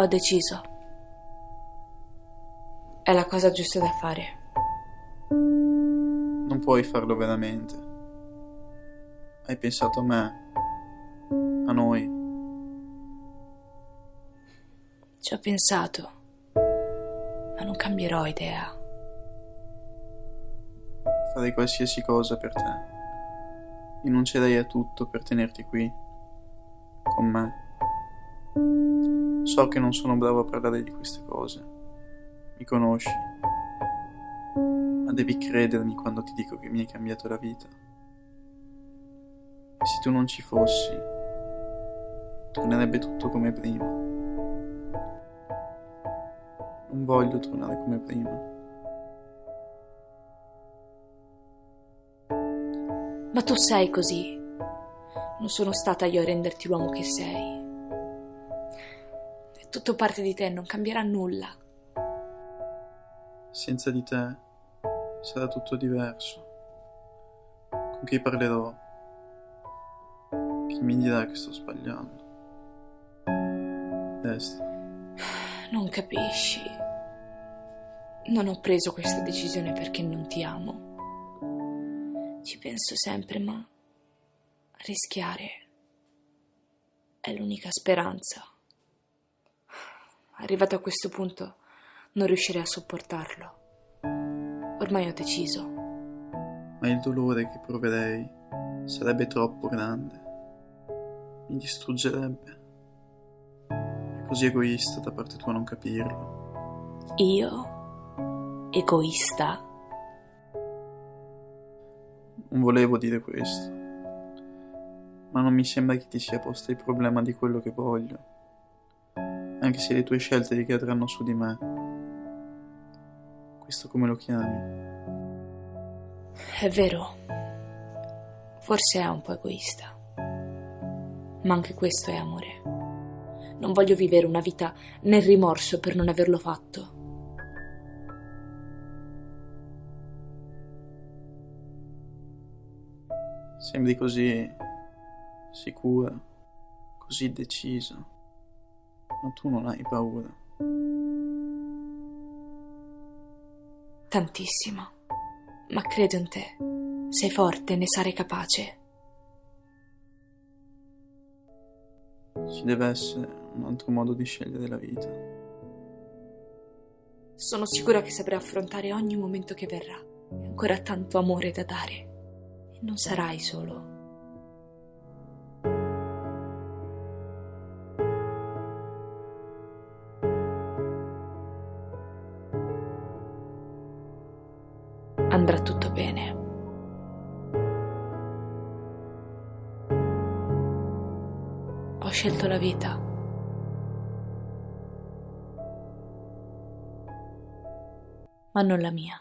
Ho deciso. È la cosa giusta da fare. Non puoi farlo veramente. Hai pensato a me, a noi. Ci ho pensato, ma non cambierò idea. Farei qualsiasi cosa per te. Rinuncerei a tutto per tenerti qui, con me. So che non sono bravo a parlare di queste cose. Mi conosci. Ma devi credermi quando ti dico che mi hai cambiato la vita. E se tu non ci fossi, tornerebbe tutto come prima. Non voglio tornare come prima. Ma tu sei così. Non sono stata io a renderti l'uomo che sei. È tutto parte di te, non cambierà nulla. Senza di te sarà tutto diverso. Con chi parlerò? Chi mi dirà che sto sbagliando? Resta. Non capisci. Non ho preso questa decisione perché non ti amo. Ci penso sempre, ma rischiare è l'unica speranza. Arrivato a questo punto non riuscirei a sopportarlo. Ormai ho deciso. Ma il dolore che proverei sarebbe troppo grande. Mi distruggerebbe. È così egoista da parte tua non capirlo. Io? Egoista? Non volevo dire questo, ma non mi sembra che ti sia posto il problema di quello che voglio, anche se le tue scelte ricadranno su di me. Questo come lo chiami? È vero, forse è un po' egoista, ma anche questo è amore. Non voglio vivere una vita nel rimorso per non averlo fatto. Sembri così sicura, così decisa, ma tu non hai paura. Tantissimo, ma credo in te. Sei forte, ne sarai capace. Ci deve essere un altro modo di scegliere la vita. Sono sicura che saprai affrontare ogni momento che verrà. Hai ancora tanto amore da dare. E non sarai solo. Andrà tutto bene. Ho scelto la vita. Ma non la mia.